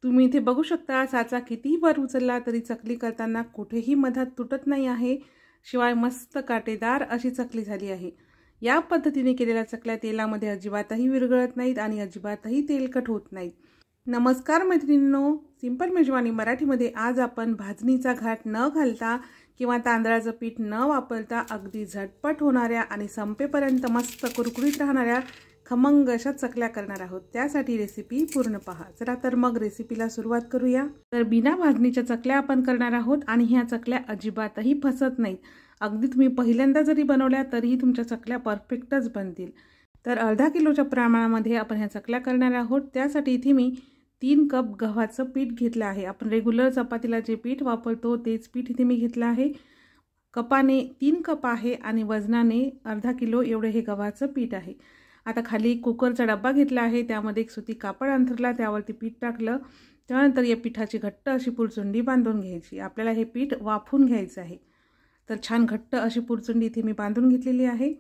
तुम्ही इथे बघू शकता साचा कितीही वर उचलला तरी चकली करताना कुठेही मधात तुटत नाही आहे। शिवाय मस्त काटेदार अशी चकली झाली आहे। या पद्धतीने केलेल्या चकल्या तेलामध्ये अजिबातही विरघळत नाहीत आणि अजिबातही तेलकट होत नाहीत। नमस्कार मैत्रिणींनो, सिंपल मेजवानी मराठीमध्ये आज आपण भाजणीचा घाट न घालता किंवा तांदळाचं पीठ न वापरता अगदी झटपट होणाऱ्या आणि संपेपर्यंत मस्त कुरकुरीत राहणाऱ्या खमंग अशा चकल्या करणार आहोत। त्यासाठी रेसिपी पूर्ण पहा। चला तर मग रेसिपीला सुरुवात करूया। तर बिना भाजणीच्या चकल्या आपण करणार आहोत आणि ह्या चकल्या अजिबातही फसत नाहीत। अगदी तुम्ही पहिल्यांदा जरी बनवल्या तरीही तुमच्या चकल्या परफेक्टच बनतील। तर अर्धा किलोच्या प्रमाणामध्ये आपण ह्या चकल्या करणार आहोत। त्यासाठी इथे मी 3 कप गव्हाचं पीठ घेतलं आहे। आपण रेग्युलर चपातीला जे पीठ वापरतो तेच पीठ इथे मी घेतलं आहे। कपाने 3 कप आहे आणि वजनाने अर्धा किलो एवढे हे गव्हाचं पीठ आहे। आता खाली कुकरचा डब्बा घेतला आहे, त्यामध्ये एक सुती कापड अंथरला, त्यावरती पीठ टाकलं। त्यानंतर या पिठाची घट्ट अशी पुरचुंडी बांधून घ्यायची। आपल्याला हे पीठ वाफून घ्यायचं आहे। तर छान घट्ट अशी पुरचुंडी इथे मी बांधून घेतलेली आहे।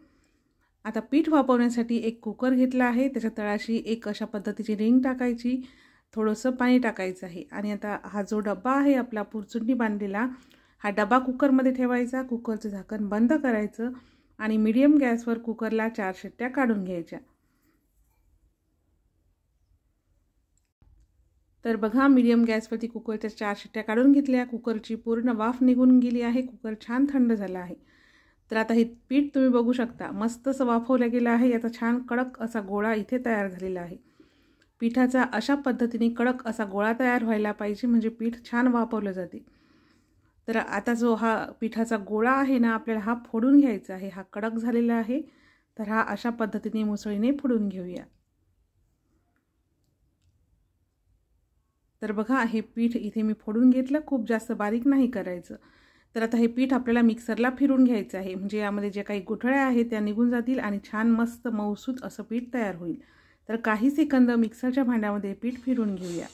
आता पीठ वाफवण्यासाठी एक कुकर घेतला आहे, त्याच्या तळाशी एक अशा पद्धतीची रिंग टाकायची, थोडंसं पाणी टाकायचं आहे आणि आता हा जो डब्बा आहे आपला पुरचुंडी बांधलेला, हा डब्बा कुकरमध्ये ठेवायचा। कुकरचं झाकण बंद करायचं आणि मीडियम गॅसवर कुकरला 4 शिट्ट्या काढून घ्यायच्या। तर बघा, मीडियम गॅसवरती कुकरच्या 4 शिट्ट्या काढून घेतल्या। कुकरची पूर्ण वाफ निघून गेली आहे। कुकर छान थंड झाला आहे। तर आता हे पीठ तुम्ही बघू शकता मस्त असं वाफवलं गेलं आहे। याचा छान कडक असा गोळा इथे तयार झालेला आहे। पिठाचा अशा पद्धतीने कडक असा गोळा तयार व्हायला पाहिजे, म्हणजे पीठ छान वाफवलं जाते। तर आता जो हा पिठाचा गोळा आहे ना, आपल्याला हा फोडून घ्यायचा आहे। हा कडक झालेला आहे, तर हा अशा पद्धतीने मुसळीने फोडून घेऊया। तर बघा, हे पीठ इथे मी फोडून घेतलं, खूप जास्त बारीक नाही करायचं। तर आता हे पीठ आपल्याला मिक्सरला फिरून घ्यायचं आहे, म्हणजे यामध्ये जे काही गुठळ्या आहेत त्या निघून जातील आणि छान मस्त मऊसूत असं पीठ तयार होईल। तर काही सेकंद मिक्सरच्या भांड्यामध्ये पीठ फिरून घेऊया।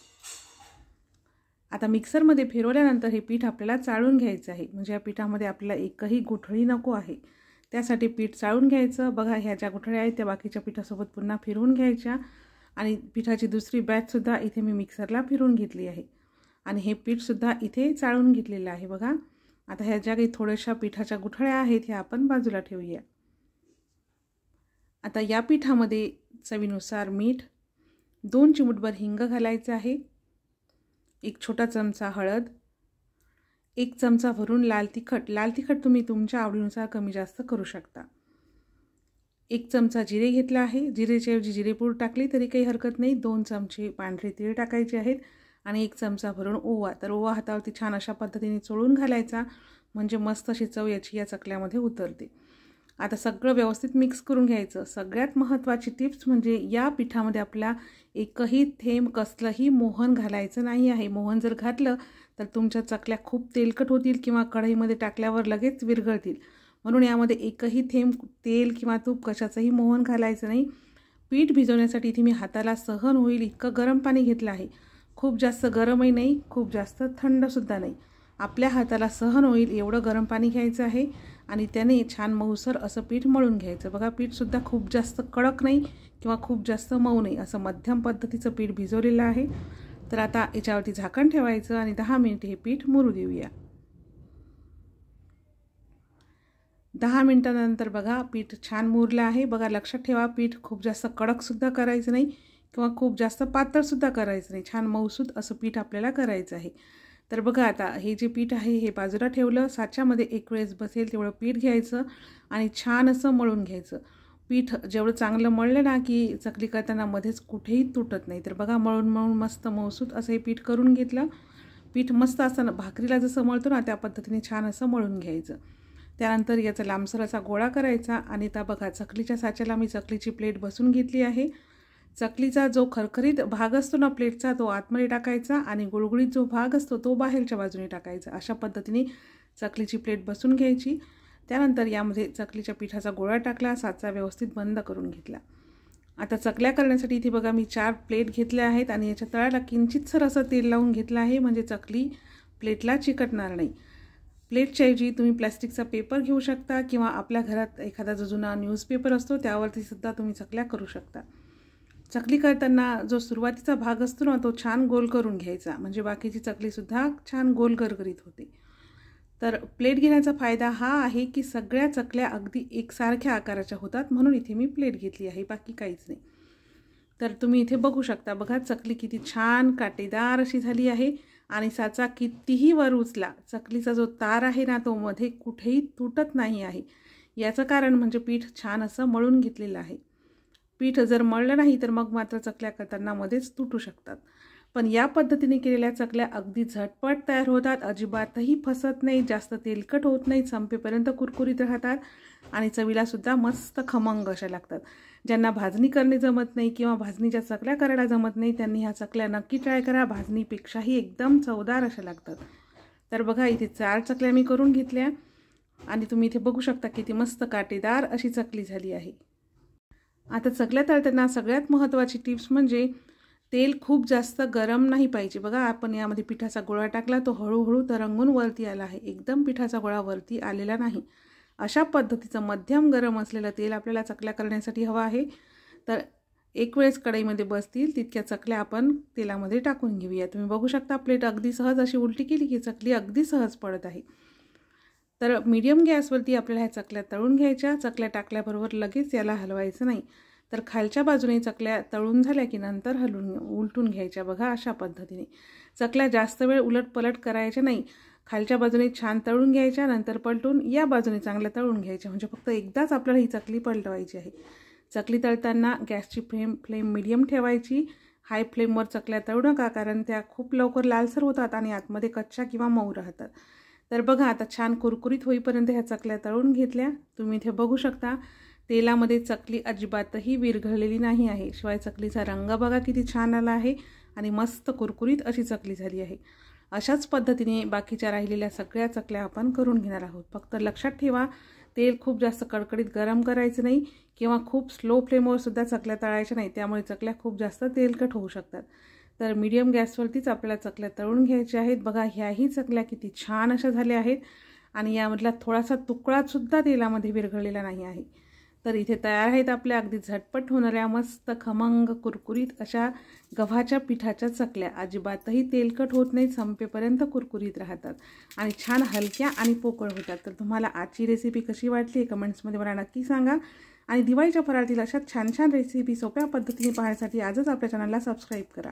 आता मिक्सरमध्ये फिरवल्यानंतर हे पीठ आपल्याला चाळून घ्यायचं आहे, म्हणजे या पिठामध्ये आपल्याला एकही गुठळी नको आहे। त्यासाठी पीठ चाळून घ्यायचं। बघा, ह्या ज्या गुठळ्या आहेत त्या बाकीच्या पिठासोबत पुन्हा फिरवून घ्यायच्या आणि पिठाची दुसरी बॅचसुद्धा इथे मी मिक्सरला फिरवून घेतली आहे आणि हे पीठसुद्धा इथे चाळून घेतलेलं आहे। बघा, आता ह्या ज्या काही थोड्याशा पिठाच्या गुठळ्या आहेत ह्या आपण बाजूला ठेवूया। आता या पिठामध्ये चवीनुसार मीठ, 2 चिमूटभर हिंग घालायचं आहे, 1 छोटा चमचा हळद, 1 चमचा भरून लाल तिखट। लाल तिखट तुम्ही तुमच्या आवडीनुसार कमी जास्त करू शकता। 1 चमचा जिरे घेतला आहे, जिरेच्या ऐवजी जिरेपूड टाकली तरी काही हरकत नाही। 2 चमचे पांढरे तीळ टाकायचे आहेत आणि 1 चमचा भरून ओवा। तर ओवा हातावरती छान अशा पद्धतीने चोळून घालायचा, म्हणजे मस्त अशी चव याची या चकल्यामध्ये उतरते। आता सगळं व्यवस्थित मिक्स करून घ्यायचं। सगळ्यात महत्त्वाची टिप्स म्हणजे या पिठामध्ये आपला एकही थेंब कसलंही मोहन घालायचं नाही आहे। मोहन जर घातलं तर तुमच्या चकल्या खूप तेलकट होतील किंवा कढईमध्ये टाकल्यावर लगेच विरघळतील। म्हणून यामध्ये एकही थेंब तेल किंवा तूप कशाचंही मोहन घालायचं नाही। पीठ भिजवण्यासाठी इथे मी हाताला सहन होईल इतकं गरम पाणी घेतलं आहे। खूप जास्त गरमही नाही, खूप जास्त थंडसुद्धा नाही, आपल्या हाताला सहन होईल एवढं गरम पाणी घ्यायचं आहे आणि त्याने छान मऊसर असं पीठ मळून घ्यायचं। बघा, पीठसुद्धा खूप जास्त कडक नाही किंवा खूप जास्त मऊ नाही, असं मध्यम पद्धतीचं पीठ भिजवलेलं आहे। तर आता याच्यावरती झाकण ठेवायचं आणि 10 मिनिट हे पीठ मुरू देऊया। 10 मिनिटांनंतर बघा, पीठ छान मुरलं आहे। बघा, लक्षात ठेवा, पीठ खूप जास्त कडकसुद्धा करायचं नाही किंवा खूप जास्त पातळसुद्धा करायचं नाही, छान मऊसूत असं पीठ आपल्याला करायचं आहे। तर बघा, आता हे जे पीठ आहे हे बाजूला ठेवलं। साच्यामध्ये एक वेळेस बसेल तेवढं पीठ घ्यायचं आणि छान असं मळून घ्यायचं। पीठ जेवढं चांगलं मळलं ना की चकली करताना मध्येच कुठेही तुटत नाही। तर बघा, मळून मळून मस्त मऊसूत असं हे पीठ करून घेतलं। पीठ मस्त असं भाकरीला जसं मळतो ना त्या पद्धतीने छान असं मळून घ्यायचं। त्यानंतर याचा लांबसर असा गोळा करायचा आणि आता बघा, चकलीच्या साच्याला मी चकलीची प्लेट बसून घेतली आहे। चकलीचा जो खरखरीत भाग असतो ना प्लेटचा तो आतमध्ये टाकायचा आणि गुळगुळीत जो भाग असतो तो बाहेरच्या बाजूने टाकायचा। अशा पद्धतीने चकलीची प्लेट बसून घ्यायची। त्यानंतर यामध्ये चकलीच्या पिठाचा गोळा टाकला, साचा व्यवस्थित बंद करून घेतला। आता चकल्या करण्यासाठी इथे बघा मी 4 प्लेट घेतल्या आहेत आणि याच्या तळाला किंचितसर असं तेल लावून घेतलं आहे, म्हणजे चकली प्लेटला चिकटणार नाही। प्लेटच्या ऐवजी तुम्ही प्लास्टिकचा पेपर घेऊ शकता किंवा आपल्या घरात एखादा जो जुना न्यूजपेपर असतो त्यावरती सुद्धा तुम्ही चकल्या करू शकता। चकली करताना जो सुरुवातीचा भाग असतो ना तो छान गोल करून घ्यायचा, म्हणजे बाकीची चकलीसुद्धा छान गोल गरगरीत होते. तर प्लेट घेण्याचा फायदा हा आहे की सगळ्या चकल्या अगदी एकसारख्या आकाराच्या होतात, म्हणून इथे मी प्लेट घेतली आहे, बाकी काहीच नाही. तर तुम्ही इथे बघू शकता, बघा चकली किती छान काटेदार अशी झाली आहे आणि साचा कितीही वर उचला चकलीचा जो तार आहे ना तो मध्ये कुठेही तुटत नाही आहे. याचं कारण म्हणजे पीठ छान असं मळून घेतलेलं आहे. पीठ जर मळलं नाही तर मग मात्र चकल्या करताना मध्येच तुटू शकतात. पण या पद्धतीने केलेल्या चकल्या अगदी झटपट तयार होतात, अजिबातही फसत नाही, जास्त तेलकट होत नाही, संपेपर्यंत कुरकुरीत राहतात आणि चवीला सुद्धा मस्त खमंग अशा लागतात. ज्यांना भाजणी करणे जमत नाही किंवा भाजणीच्या चकल्या करायला जमत नाही त्यांनी ह्या चकल्या नक्की ट्राय करा, भाजणीपेक्षाही एकदम चवदार अशा लागतात. तर बघा इथे 4 चकल्या मी करून घेतल्या आणि तुम्ही इथे बघू शकता किती मस्त काटेदार अशी चकली झाली आहे. आता चकल्या तळताना सगळ्यात महत्त्वाची टिप्स म्हणजे तेल खूप जास्त गरम नाही पाहिजे. बघा आपण यामध्ये पिठाचा गोळा टाकला, तो हळूहळू तरंगून वरती आला आहे, एकदम पिठाचा गोळा वरती आलेला नाही. अशा पद्धतीचं मध्यम गरम असलेलं तेल आपल्याला चकल्या करण्यासाठी हवं आहे. तर एक वेळेस कढईमध्ये बसतील तितक्या चकल्या आपण तेलामध्ये टाकून घेऊया. तुम्ही बघू शकता प्लेट अगदी सहज अशी उलटी केली की चकली अगदी सहज पडत आहे. तर मीडियम गॅसवरती आपल्याला ह्या चकल्या तळून घ्यायच्या. चकल्या टाकल्याबरोबर लगेच याला हलवायचं नाही, तर खालच्या बाजूने चकल्या तळून झाल्या की नंतर उलटून घ्यायच्या. बघा अशा पद्धतीने चकल्या जास्त वेळ उलटपलट करायच्या नाही, खालच्या बाजूने छान तळून घ्यायच्या, नंतर पलटून या बाजूने चांगल्या तळून घ्यायच्या. म्हणजे फक्त एकदाच आपल्याला ही चकली पलटवायची आहे. चकली तळताना गॅसची फ्लेम मीडियम ठेवायची. हाय फ्लेमवर चकल्या तळू नका, कारण त्या खूप लवकर लालसर होतात आणि आतमध्ये कच्च्या किंवा मऊ राहतात. तर बघा आता छान कुरकुरीत होईपर्यंत ह्या चकल्या तळून घेतल्या. तुम्ही इथे बघू शकता तेलामध्ये चकली अजिबातही विरघळलेली नाही आहे. शिवाय चकलीचा रंग बघा किती छान आला आहे आणि मस्त कुरकुरीत अशी चकली झाली आहे. अशाच पद्धतीने बाकीच्या राहिलेल्या सगळ्या चकल्या आपण करून घेणार आहोत. फक्त लक्षात ठेवा तेल खूप जास्त कडकडीत गरम करायचं नाही किंवा खूप स्लो फ्लेमवर सुद्धा चकल्या तळायच्या नाही, त्यामुळे चकल्या खूप जास्त तेलकट होऊ शकतात. तर मीडियम गॅसवरतीच आपल्याला चकल्या तळून घ्यायच्या आहेत. बघा ह्याही चकल्या किती छान अशा झाल्या आहेत आणि यामधला थोडासा तुकडासुद्धा तेलामध्ये विरघळलेला नाही आहे. तर इथे तयार आहेत आपल्या अगदी झटपट होणाऱ्या मस्त खमंग कुरकुरीत अशा गव्हाच्या पिठाच्या चकल्या. अजिबातही तेलकट होत नाहीत, संपेपर्यंत कुरकुरीत राहतात आणि छान हलक्या आणि पोकळ होतात. तर तुम्हाला आजची रेसिपी कशी वाटली कमेंट्समध्ये मला नक्की सांगा आणि दिवाळीच्या फराळातील अशा छान छान रेसिपी सोप्या पद्धतीने पाहण्यासाठी आजच आपल्या चॅनलला सबस्क्राईब करा.